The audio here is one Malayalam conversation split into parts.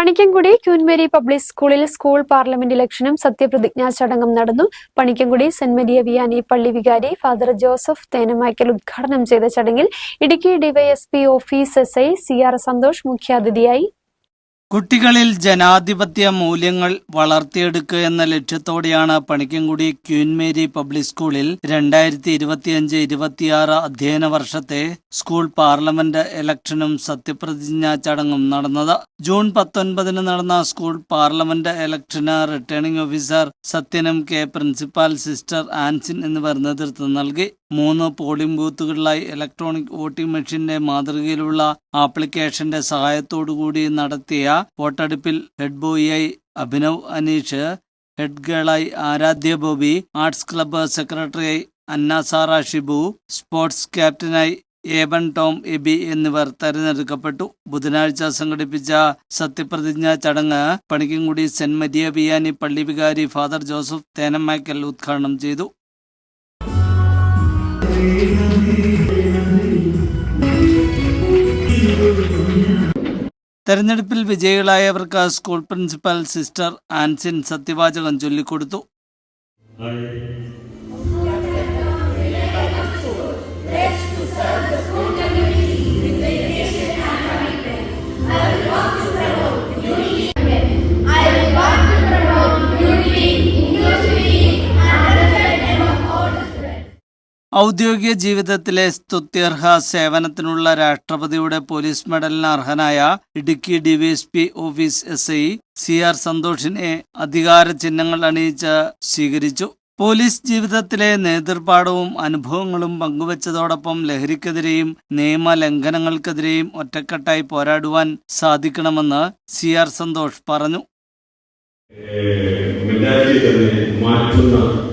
പണിക്കൻകുടി ക്യൂൻ മേരി പബ്ലിക് സ്കൂളിൽ സ്കൂൾ പാർലമെന്റ് ഇലക്ഷനും സത്യപ്രതിജ്ഞാ ചടങ്ങും നടന്നു. പണിക്കൻകുടി സെന്റ് മരിയ വിയാനി പള്ളി വികാരി ഫാദർ ജോസഫ് തേനമായ്ക്കൽ ഉദ്ഘാടനം ചെയ്ത ചടങ്ങിൽ Idukki DYSP office SI CR Santhosh മുഖ്യാതിഥിയായി. കുട്ടികളിൽ ജനാധിപത്യ മൂല്യങ്ങൾ വളർത്തിയെടുക്കുക എന്ന ലക്ഷ്യത്തോടെയാണ് പണിക്കൻകുടി ക്യൂൻ മേരി പബ്ലിക് സ്കൂളിൽ 2025-26 അധ്യയന വർഷത്തെ സ്കൂൾ പാർലമെന്റ് ഇലക്ഷനും സത്യപ്രതിജ്ഞാ ചടങ്ങും നടന്നത്. ജൂൺ 19 നടന്ന സ്കൂൾ പാർലമെന്റ് ഇലക്ഷന് returning officer Sathyanam K, principal sister Ansin എന്നിവർ നേതൃത്വം നൽകി. 3 പോളിംഗ് ബൂത്തുകളിലായി ഇലക്ട്രോണിക് വോട്ടിംഗ് മെഷീന്റെ മാതൃകയിലുള്ള ആപ്ലിക്കേഷന്റെ സഹായത്തോടുകൂടി നടത്തിയ വോട്ടെടുപ്പിൽ ഹെഡ് ബോയിയായി അഭിനവ് അനീഷ്, ഹെഡ് ഗേളായി ആരാധ്യ ബോബി, ആർട്സ് ക്ലബ്ബ് സെക്രട്ടറിയായി അന്ന സാറ ഷിബു, സ്പോർട്സ് ക്യാപ്റ്റനായി ഏബൻ ടോം എബി എന്നിവർ തെരഞ്ഞെടുക്കപ്പെട്ടു. ബുധനാഴ്ച സംഘടിപ്പിച്ച സത്യപ്രതിജ്ഞാ ചടങ്ങ് പണിക്കൻകുടി സെന്റ് മരിയ വിയാനി പള്ളി വികാരി ഫാദർ ജോസഫ് തേനമായ്ക്കൽ ഉദ്ഘാടനം ചെയ്തു. തെരഞ്ഞെടുപ്പിൽ വിജയികളായവർക്ക് സ്കൂൾ പ്രിൻസിപ്പൽ സിസ്റ്റർ ആൻസിൻ സത്യവാചകം ചൊല്ലിക്കൊടുത്തു. ഔദ്യോഗിക ജീവിതത്തിലെ സ്തുത്യർഹ സേവനത്തിനുള്ള രാഷ്ട്രപതിയുടെ പോലീസ് മെഡലിന് അർഹനായ Idukki DYSP office SI CR സന്തോഷിനെ അധികാര ചിഹ്നങ്ങൾ അണിയിച്ച് സ്വീകരിച്ചു. പോലീസ് ജീവിതത്തിലെ നേതൃപാഠവും അനുഭവങ്ങളും പങ്കുവച്ചതോടൊപ്പം ലഹരിക്കെതിരെയും നിയമലംഘനങ്ങൾക്കെതിരെയും ഒറ്റക്കെട്ടായി പോരാടുവാൻ സാധിക്കണമെന്ന് CR സന്തോഷ് പറഞ്ഞു.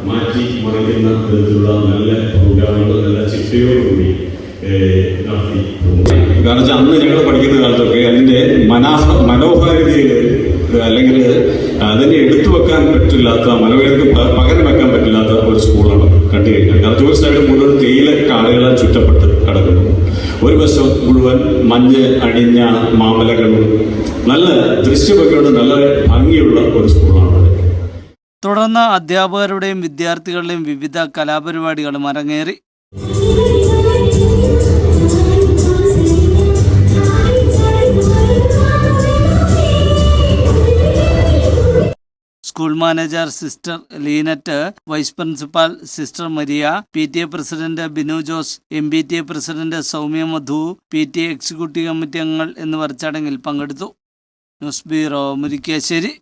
മാറ്റി മറിക്കുന്ന തരത്തിലുള്ള നല്ല പ്രോഗ്രാമുകൾ നല്ല ചിട്ടയോടുകൂടി നടത്തി പോകുന്നു. കാരണം വെച്ചാൽ അന്ന് ഞങ്ങൾ പഠിക്കുന്ന കാലത്തൊക്കെ അതിൻ്റെ മനോഹാരിതയിൽ അല്ലെങ്കിൽ അതിനെ എടുത്തു വെക്കാൻ പറ്റില്ലാത്ത മനോഹാരിതയ്ക്ക് പകരം വെക്കാൻ പറ്റില്ലാത്ത ഒരു സ്കൂളാണ് കണ്ടു കഴിഞ്ഞാൽ. കാരണം ജോലി സൈഡ് മുഴുവൻ തേയില കാടുകളാൽ ചുറ്റപ്പെട്ട് കിടക്കുന്നു. ഒരു വശം മുഴുവൻ മഞ്ഞ് അണിഞ്ഞ മാമലകളും നല്ല ദൃശ്യമൊക്കെയുള്ള നല്ല ഭംഗിയുള്ള ഒരു സ്കൂളാണ്. തുടർന്ന് അധ്യാപകരുടെയും വിദ്യാർത്ഥികളുടെയും വിവിധ കലാപരിപാടികളും അരങ്ങേറി. School manager sister Lineet, vice principal sister Maria, PTA president Binu Jose, MPTA president Soumya Madhu, PTA executive committee അംഗങ്ങൾ എന്നിവർ ചടങ്ങിൽ പങ്കെടുത്തു. News bureau, Murickassery.